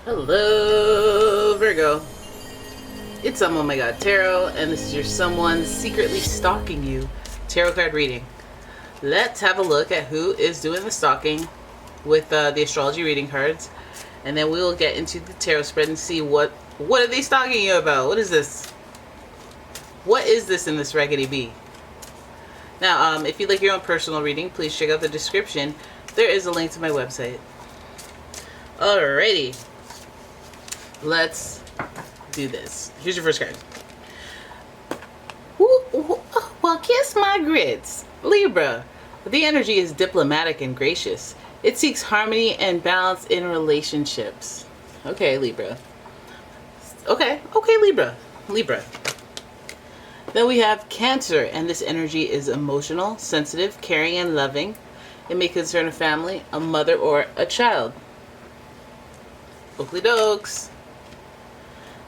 Hello, Virgo. It's umomgtarot, and this is your someone secretly stalking you tarot card reading. Let's have a look at who is doing the stalking with the astrology reading cards, and then we will get into the tarot spread and see what are they stalking you about. What is this? What is this in this raggedy bee? Now, if you'd like your own personal reading, please check out the description. There is a link to my website. Alrighty. Let's do this. Here's your first card. Well, kiss my grits. Libra. The energy is diplomatic and gracious. It seeks harmony and balance in relationships. Okay, Libra. Okay, Libra. Then we have Cancer, and this energy is emotional, sensitive, caring, and loving. It may concern a family, a mother, or a child. Oakley dokes.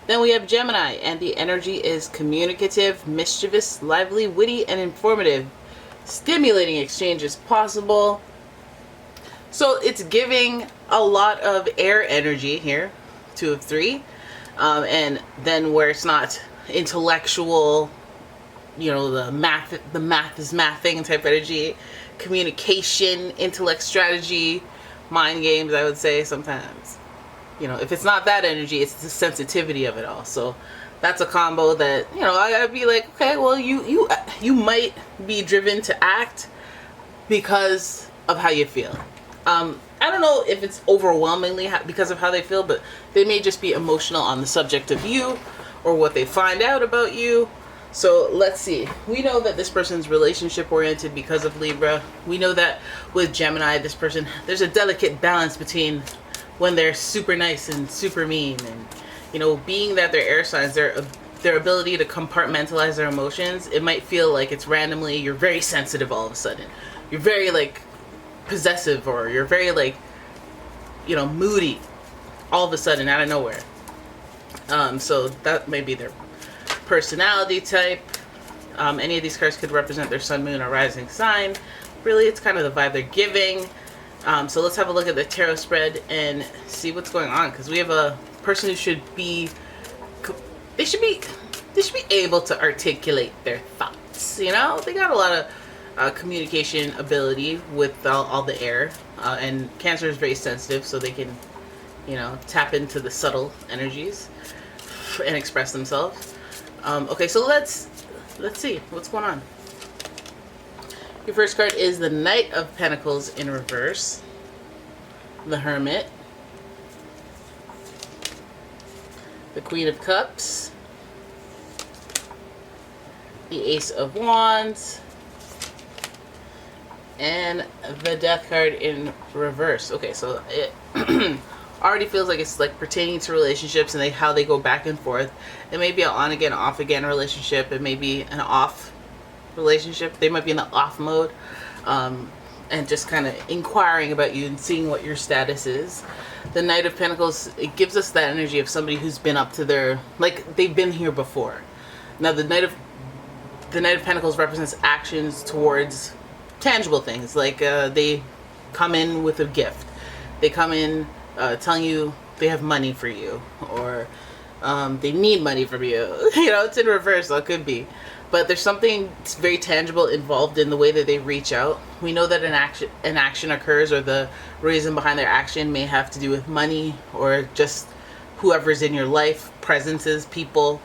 Then we have Gemini, and the energy is communicative, mischievous, lively, witty, and informative. Stimulating exchange is possible. So it's giving a lot of air energy here, 2 of 3. And then where it's not intellectual, you know, the math is mathing type energy, communication, intellect, strategy, mind games, I would say sometimes. You know, if it's not that energy, it's the sensitivity of it all. So that's a combo that, you know, I'd be like, okay, well, you might be driven to act because of how you feel. I don't know if it's overwhelmingly because of how they feel, but they may just be emotional on the subject of you or what they find out about you. So let's see. We know that this person's relationship oriented because of Libra. We know that with Gemini, this person, there's a delicate balance between when they're super nice and super mean, and, you know, being that they're air signs, their ability to compartmentalize their emotions, it might feel like it's randomly, you're very sensitive all of a sudden. You're very, like, possessive, or you're very, like, you know, moody all of a sudden out of nowhere. So that may be their personality type. Any of these cards could represent their sun, moon, or rising sign. Really, it's kind of the vibe they're giving. So let's have a look at the tarot spread and see what's going on, because we have a person who should be able to articulate their thoughts. You know, they got a lot of communication ability with all the air, and Cancer is very sensitive, so they can, you know, tap into the subtle energies and express themselves. Okay, so let's see what's going on. Your first card is the Knight of Pentacles in reverse, the Hermit, the Queen of Cups, the Ace of Wands, and the Death card in reverse. Okay, so it already feels like it's like pertaining to relationships and how they go back and forth. It may be an on again, off again relationship. It may be an off relationship. They might be in the off mode, and just kind of inquiring about you and seeing what your status is. The Knight of Pentacles, it gives us that energy of somebody who's been up to their, like, they've been here before. Now the Knight of Pentacles represents actions towards tangible things, like they come in with a gift. They come in telling you they have money for you, or they need money from you. You know, it's in reverse, so it could be. But there's something very tangible involved in the way that they reach out. We know that an action occurs, or the reason behind their action may have to do with money, or just whoever's in your life, presences, people,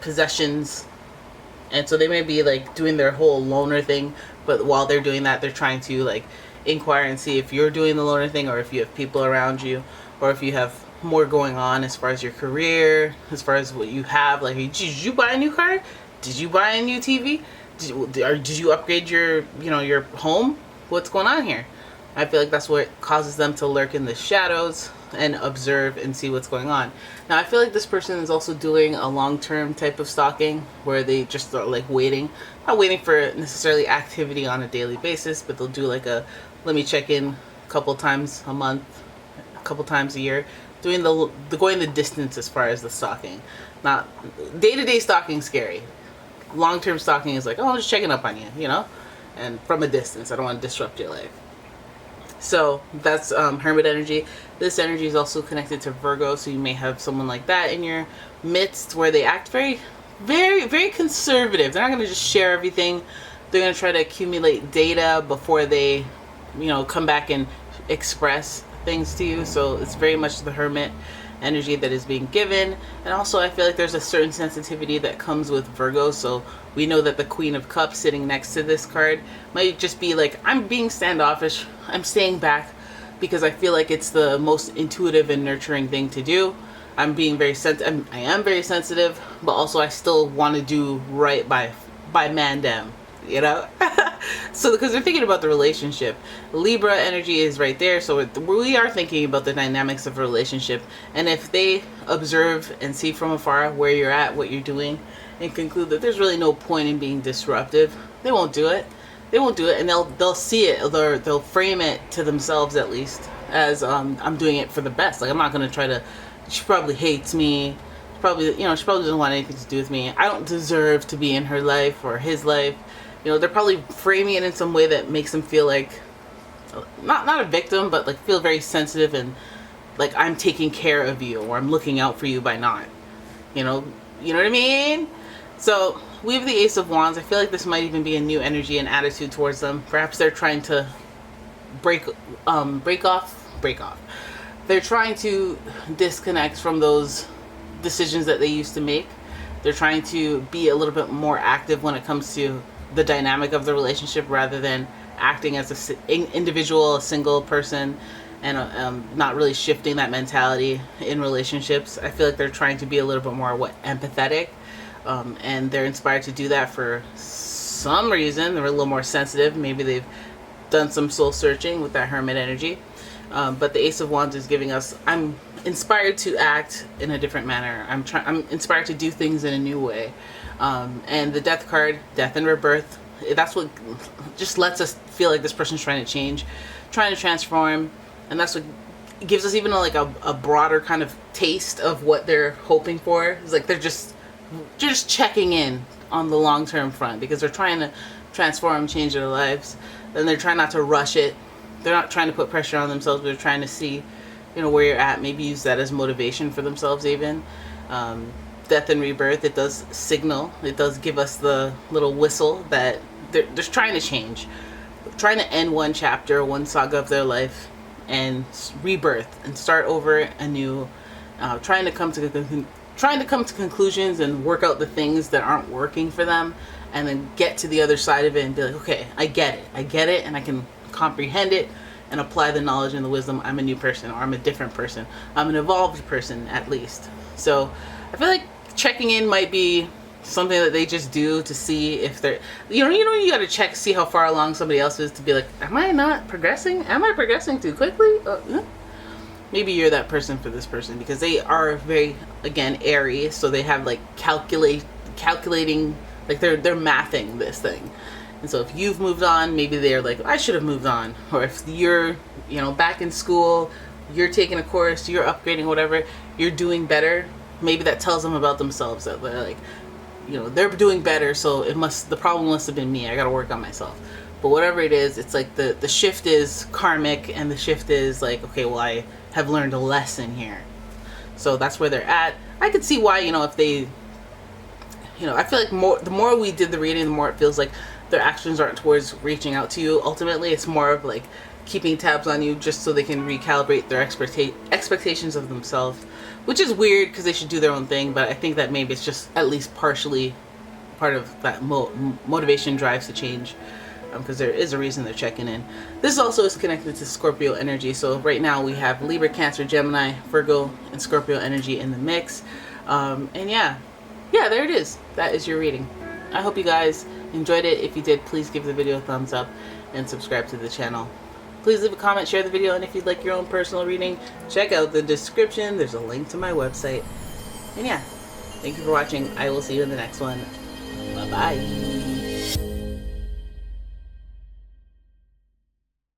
possessions. And so they may be like doing their whole loner thing, but while they're doing that, they're trying to like inquire and see if you're doing the loner thing, or if you have people around you, or if you have more going on as far as your career, as far as what you have. Like, did you buy a new car? Did you buy a new TV? Did you upgrade your, you know, your home? What's going on here? I feel like that's what causes them to lurk in the shadows and observe and see what's going on. Now, I feel like this person is also doing a long-term type of stalking, where they just are like waiting, not waiting for necessarily activity on a daily basis, but they'll do like a, let me check in a couple times a month, a couple times a year, doing the going the distance as far as the stalking. Not day-to-day stalking, scary. Long-term stalking is like, oh, I'm just checking up on you, you know, and from a distance. I don't want to disrupt your life. So that's Hermit energy. This energy is also connected to Virgo, so you may have someone like that in your midst where they act very, very, very conservative. They're not going to just share everything. They're going to try to accumulate data before they, come back and express things to you. So it's very much the Hermit energy that is being given. And also I feel like there's a certain sensitivity that comes with Virgo. So we know that the Queen of Cups sitting next to this card might just be like, I'm being standoffish, I'm staying back because I feel like it's the most intuitive and nurturing thing to do. I'm being very I am very sensitive, but also I still want to do right by Mandem, So because they're thinking about the relationship. Libra energy is right there, so we are thinking about the dynamics of a relationship. And if they observe and see from afar where you're at, what you're doing, and conclude that there's really no point in being disruptive, they won't do it. They won't do it, and they'll see it, or they'll frame it to themselves at least as I'm doing it for the best. Like, I'm not going to try to. She probably hates me. She probably doesn't want anything to do with me. I don't deserve to be in her life or his life. They're probably framing it in some way that makes them feel like not a victim, but like feel very sensitive and like I'm taking care of you or I'm looking out for you by not. You know what I mean? So we have the Ace of Wands. I feel like this might even be a new energy and attitude towards them. Perhaps they're trying to break off. They're trying to disconnect from those decisions that they used to make. They're trying to be a little bit more active when it comes to the dynamic of the relationship rather than acting as an individual, a single person, and not really shifting that mentality in relationships. I feel like they're trying to be a little bit more empathetic, and they're inspired to do that for some reason. They're a little more sensitive. Maybe they've done some soul searching with that Hermit energy. But the Ace of Wands is giving us, I'm inspired to act in a different manner. I'm inspired to do things in a new way. And the Death card, death and rebirth, that's what just lets us feel like this person's trying to change, trying to transform. And that's what gives us even a broader kind of taste of what they're hoping for. It's like they're just checking in on the long-term front because they're trying to transform, change their lives. And they're trying not to rush it. They're not trying to put pressure on themselves, but they're trying to see, where you're at. Maybe use that as motivation for themselves even. Death and rebirth, it does signal. It does give us the little whistle that they're just trying to change. Trying to end one chapter, one saga of their life and rebirth and start over anew. Trying to come to conclusions and work out the things that aren't working for them and then get to the other side of it and be like, okay, I get it and I can comprehend it and apply the knowledge and the wisdom. I'm a new person, or I'm a different person. I'm an evolved person at least. So I feel like checking in might be something that they just do to see if they're, you got to check, see how far along somebody else is to be like, am I not progressing? Am I progressing too quickly? Maybe you're that person for this person because they are very, again, airy. So they have like calculating, like they're mathing this thing. And so if you've moved on, maybe they're like, I should have moved on. Or if you're, back in school, you're taking a course, you're upgrading, whatever, you're doing better. Maybe that tells them about themselves that they're like, they're doing better. So the problem must have been me. I got to work on myself. But whatever it is, it's like the shift is karmic and the shift is like, okay, well, I have learned a lesson here. So that's where they're at. I could see why, if they, I feel like the more we did the reading, the more it feels like their actions aren't towards reaching out to you. Ultimately, it's more of like keeping tabs on you just so they can recalibrate their expectations of themselves, which is weird because they should do their own thing. But I think that maybe it's just at least partially part of that motivation drives to change, because there is a reason they're checking in. This also is connected to Scorpio energy. So right now we have Libra, Cancer, Gemini, Virgo, and Scorpio energy in the mix. And yeah, there it is. That is your reading. I hope you guys enjoyed it. If you did, please give the video a thumbs up and subscribe to the channel. Please leave a comment, share the video, and if you'd like your own personal reading, check out the description. There's a link to my website. And yeah, thank you for watching. I will see you in the next one. Bye-bye.